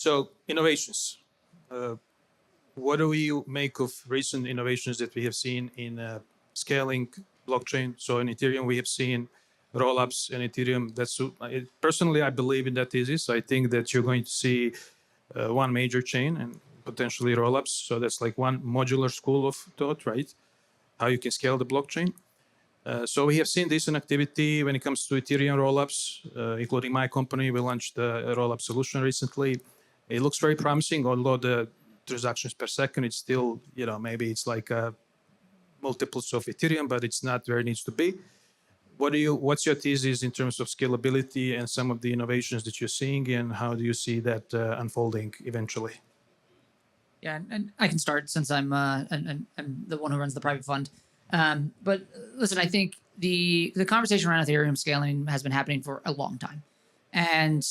So innovations. What do you make of recent innovations that we have seen in scaling blockchain? So in Ethereum, we have seen rollups in Ethereum. Personally, I believe in that thesis. I think that you're going to see one major chain and potentially rollups. So that's like one modular school of thought, right? How you can scale the blockchain. So we have seen this in activity when it comes to Ethereum rollups, including my company. We launched a rollup solution recently. It looks very promising, although the transactions per second, it's still, maybe it's like multiples of Ethereum, but it's not where it needs to be. What's your thesis in terms of scalability and some of the innovations that you're seeing, and how do you see that unfolding eventually? Yeah, and I can start since I'm the one who runs the private fund. But listen, I think the conversation around Ethereum scaling has been happening for a long time. And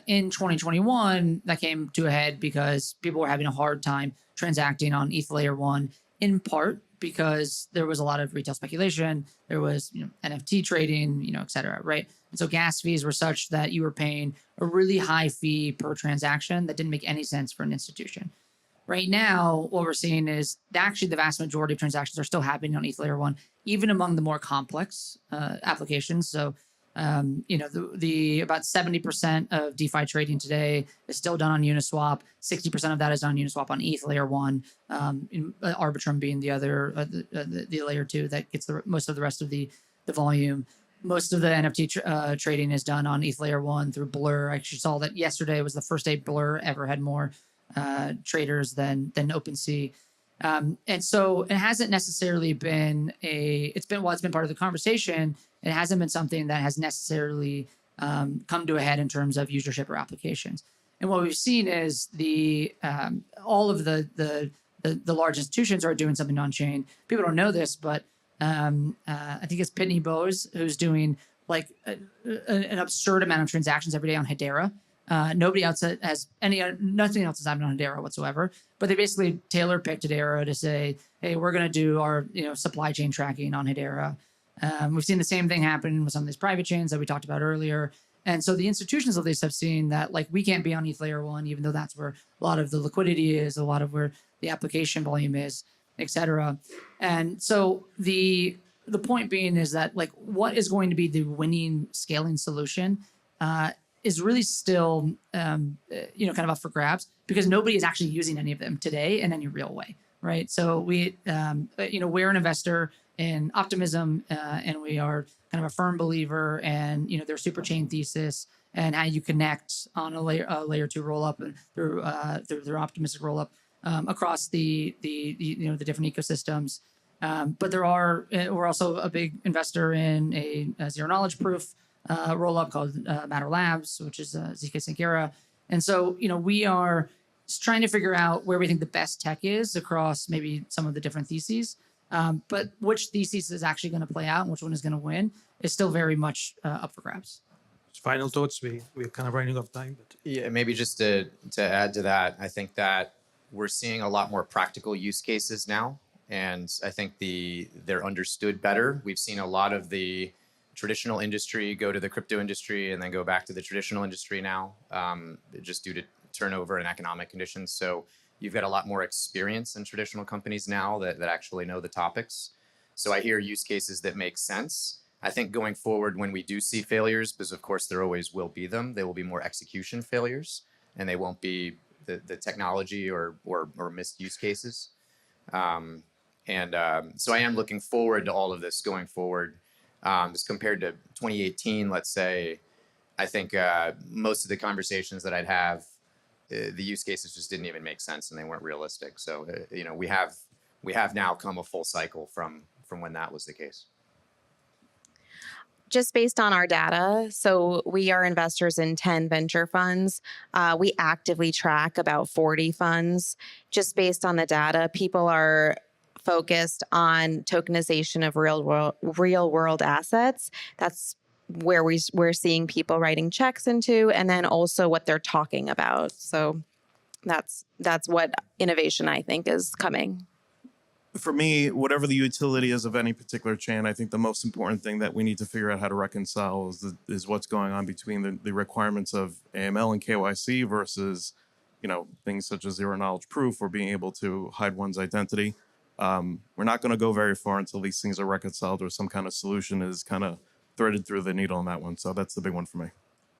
in 2021, that came to a head because people were having a hard time transacting on ETH Layer 1, in part because there was a lot of retail speculation, there was NFT trading, et cetera, right? And so gas fees were such that you were paying a really high fee per transaction that didn't make any sense for an institution. Right now, what we're seeing is that actually the vast majority of transactions are still happening on ETH Layer 1, even among the more complex applications. So, about 70% of DeFi trading today is still done on Uniswap. 60% of that is on Uniswap on ETH Layer 1, Arbitrum being the other, the Layer 2 that gets most of the rest of the volume. Most of the NFT trading is done on ETH Layer 1 through Blur. I actually saw that yesterday was the first day Blur ever had more traders than OpenSea. And so it hasn't necessarily been it's been part of the conversation. It hasn't been something that has necessarily come to a head in terms of usership or applications. And what we've seen is all of the large institutions are doing something on chain. People don't know this, but I think it's Pitney Bowes who's doing like an absurd amount of transactions every day on Hedera. Nobody else has nothing else is happening on Hedera whatsoever. But they basically tailor-picked Hedera to say, hey, we're going to do our supply chain tracking on Hedera. We've seen the same thing happen with some of these private chains that we talked about earlier. And so the institutions of this have seen that like we can't be on ETH Layer 1, even though that's where a lot of the liquidity is, a lot of where the application volume is, et cetera. And so the point being is that like what is going to be the winning scaling solution is really still, kind of up for grabs because nobody is actually using any of them today in any real way, right? So we're an investor in Optimism, and we are kind of a firm believer in, their super chain thesis and how you connect on a layer 2 rollup and through their optimistic rollup across the different ecosystems. But we're also a big investor in a zero knowledge proof roll-up called Matter Labs, which is 𝐒𝐞𝐫𝐢𝐞𝐬. And so, we are trying to figure out where we think the best tech is across maybe some of the different theses. But which thesis is actually going to play out and which one is going to win is still very much up for grabs. Final thoughts. We're kind of running out of time. But yeah, maybe just to add to that, I think that we're seeing a lot more practical use cases now. And I think they're understood better. We've seen a lot of the traditional industry go to the crypto industry and then go back to the traditional industry now, just due to turnover and economic conditions. So you've got a lot more experience in traditional companies now that actually know the topics. So I hear use cases that make sense. I think going forward, when we do see failures, because of course there always will be them, they will be more execution failures, and they won't be the technology or missed use cases. So I am looking forward to all of this going forward. As compared to 2018, let's say, I think most of the conversations that I'd have, the use cases just didn't even make sense and they weren't realistic. So, we have now come a full cycle from when that was the case. Just based on our data, so we are investors in 10 venture funds. We actively track about 40 funds. Just based on the data, people are focused on tokenization of real world assets. That's where we're seeing people writing checks into, and then also what they're talking about. So that's what innovation I think is coming. For me, whatever the utility is of any particular chain, I think the most important thing that we need to figure out how to reconcile is what's going on between the requirements of AML and KYC versus things such as zero knowledge proof or being able to hide one's identity. We're not going to go very far until these things are reconciled or some kind of solution is kind of threaded through the needle on that one. So that's the big one for me.